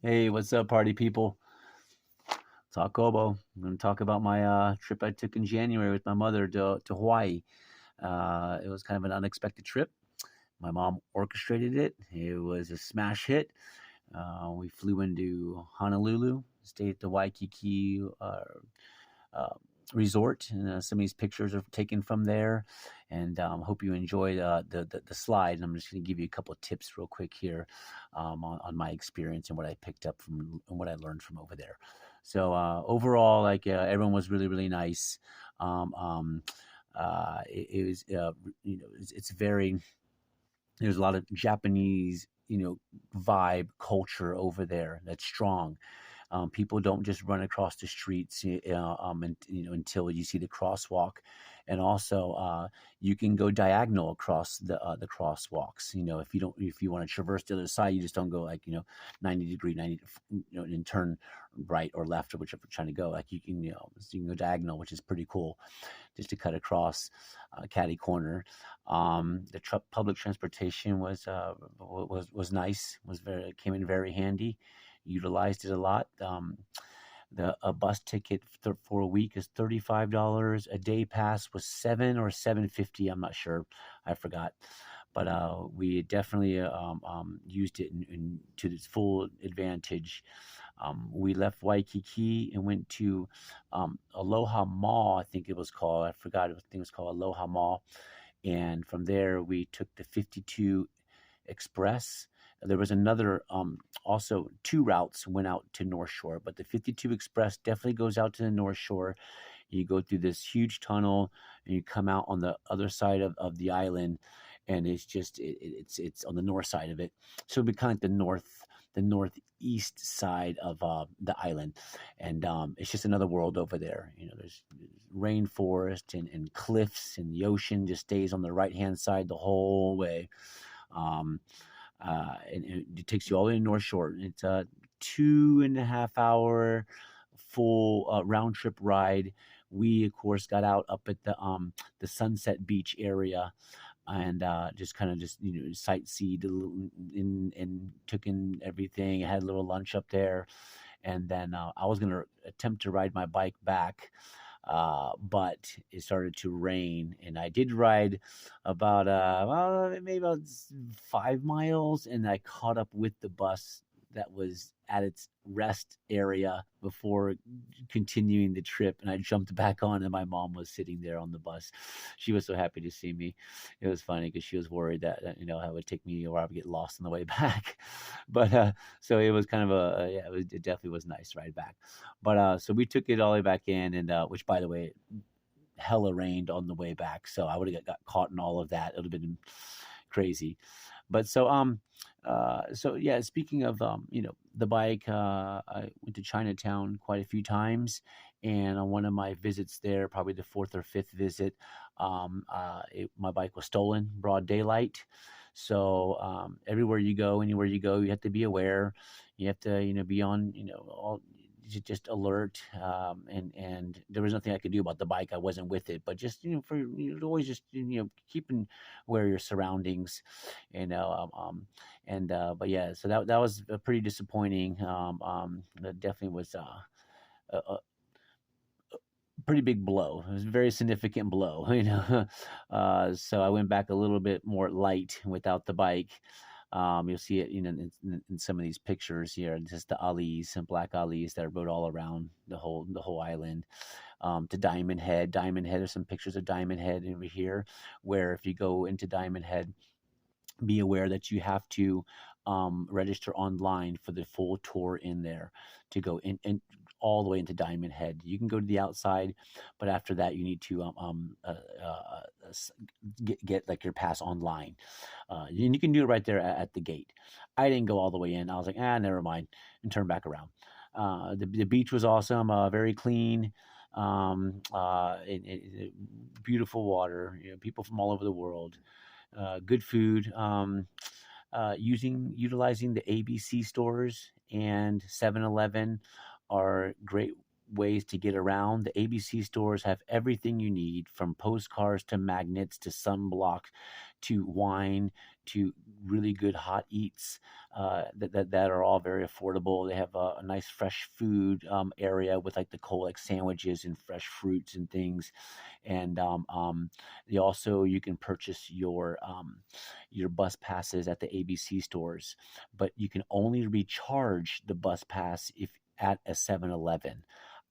Hey, what's up, party people? Talk Obo. I'm going to talk about my trip I took in January with my mother to Hawaii. It was kind of an unexpected trip. My mom orchestrated it. It was a smash hit. We flew into Honolulu, stayed at the Waikiki uh, resort, and some of these pictures are taken from there. And hope you enjoyed the slide. And I'm just going to give you a couple of tips real quick here on my experience and what I picked up from and what I learned from over there. So overall, everyone was really nice. Um, um, it was it's very there's a lot of Japanese vibe culture over there that's strong. People don't just run across the streets, and, until you see the crosswalk, and also you can go diagonal across the crosswalks. If you want to traverse the other side, you just don't go 90 degree, 90, and turn right or left or whichever you're trying to go. Like you can go diagonal, which is pretty cool, just to cut across Caddy Corner. The public transportation was nice. Came in very handy. Utilized it a lot. The a bus ticket for a week is $35. A day pass was 7 or 7.50. I'm not sure. I forgot. But we definitely used it to its full advantage. We left Waikiki and went to Aloha Mall, I think it was called. I forgot. I think it was called Aloha Mall. And from there, we took the 52 Express. There was another, also two routes went out to North Shore, but the 52 Express definitely goes out to the North Shore. You go through this huge tunnel and you come out on the other side of the island, and it's just it's on the north side of it. So it'd be kind of like the northeast side of the island, and it's just another world over there. There's rainforest and cliffs, and the ocean just stays on the right hand side the whole way. Um, and it takes you all the way to North Shore. It's a 2.5 hour full round trip ride. We of course got out up at the Sunset Beach area, and just kind of just sightseed and took in everything. I had a little lunch up there, and then I was gonna attempt to ride my bike back, but it started to rain, and I did ride about maybe about 5 miles, and I caught up with the bus that was at its rest area before continuing the trip, and I jumped back on, and my mom was sitting there on the bus. She was so happy to see me. It was funny because she was worried that it would take me, or I would get lost on the way back. But so it was kind of yeah, it definitely was nice ride back. But so we took it all the way back in, and which, by the way, hella rained on the way back, so I would have got caught in all of that. It would have been crazy. But so yeah. Speaking of the bike, I went to Chinatown quite a few times, and on one of my visits there, probably the fourth or fifth visit, my bike was stolen broad daylight. So everywhere you go, anywhere you go, you have to be aware. You have to be on all just alert, and there was nothing I could do about the bike. I wasn't with it, but just for always just keeping aware of your surroundings, you know and but yeah, so that was pretty disappointing. That definitely was a pretty big blow. It was a very significant blow, so I went back a little bit more light without the bike. You'll see it, in some of these pictures here. Just the alleys and black alleys that rode all around the whole island. To Diamond Head. Diamond Head. There's some pictures of Diamond Head over here, where if you go into Diamond Head, be aware that you have to register online for the full tour in there to go in and all the way into Diamond Head. You can go to the outside, but after that, you need to get like your pass online. You can do it right there at the gate. I didn't go all the way in. I was like, never mind, and turn back around. The beach was awesome, very clean. Beautiful water. People from all over the world. Good food. Utilizing the ABC stores and 7-Eleven are great ways to get around. The ABC stores have everything you need, from postcards to magnets to sunblock to wine to really good hot eats that are all very affordable. They have a nice fresh food area with like the cold like sandwiches and fresh fruits and things. And they also, you can purchase your bus passes at the ABC stores, but you can only recharge the bus pass if at a 7-Eleven.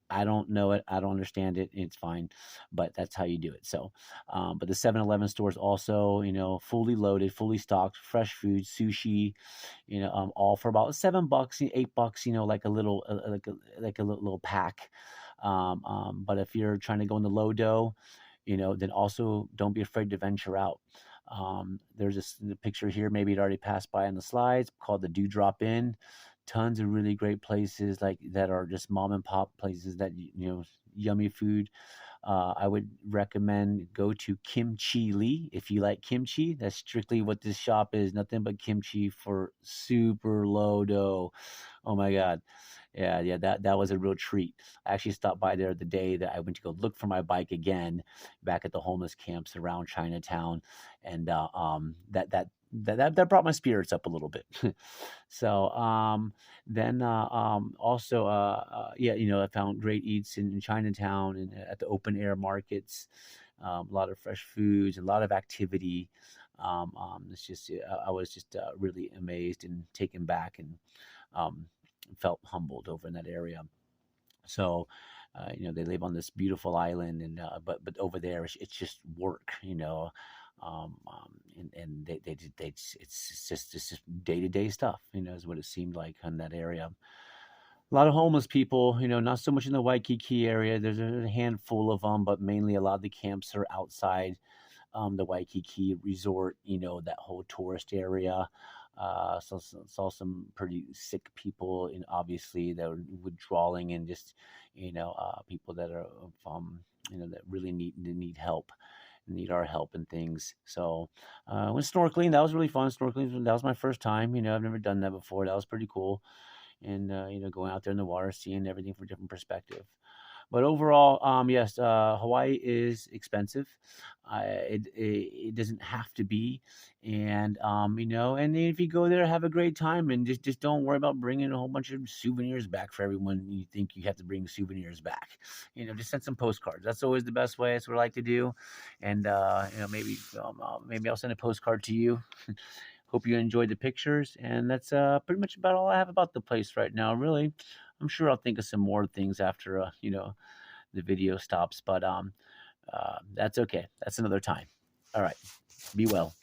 I don't know it. I don't understand it. It's fine, but that's how you do it. So, but the 7-Eleven stores also, fully loaded, fully stocked, fresh food, sushi, all for about $7, $8, like a little, like a little pack. But if you're trying to go in the low dough, then also don't be afraid to venture out. There's this picture here, maybe it already passed by on the slides, called the Dewdrop Inn. Tons of really great places like that are just mom and pop places that yummy food. I would recommend go to Kimchi Lee if you like kimchi. That's strictly what this shop is. Nothing but kimchi for super low dough. Oh my god. Yeah, that was a real treat. I actually stopped by there the day that I went to go look for my bike again, back at the homeless camps around Chinatown, and that brought my spirits up a little bit. So then also yeah, I found great eats in Chinatown and at the open air markets. A lot of fresh foods, a lot of activity. It's just I was just really amazed and taken back, and um, felt humbled over in that area. So, they live on this beautiful island, and but over there, it's just work, and it's just day to day stuff, is what it seemed like in that area. A lot of homeless people, not so much in the Waikiki area. There's a handful of them, but mainly a lot of the camps are outside the Waikiki resort, that whole tourist area. Saw some pretty sick people, and obviously that were withdrawing, and just, people that are, that really need help, need our help and things. So, went snorkeling. That was really fun. Snorkeling, that was my first time. I've never done that before. That was pretty cool. And, going out there in the water, seeing everything from a different perspective. But overall, yes, Hawaii is expensive. It doesn't have to be, and and if you go there, have a great time, and just don't worry about bringing a whole bunch of souvenirs back for everyone. You think you have to bring souvenirs back, just send some postcards. That's always the best way. That's what I like to do, and maybe I'll send a postcard to you. Hope you enjoyed the pictures, and that's pretty much about all I have about the place right now. Really, I'm sure I'll think of some more things after the video stops, but that's okay. That's another time. All right, be well.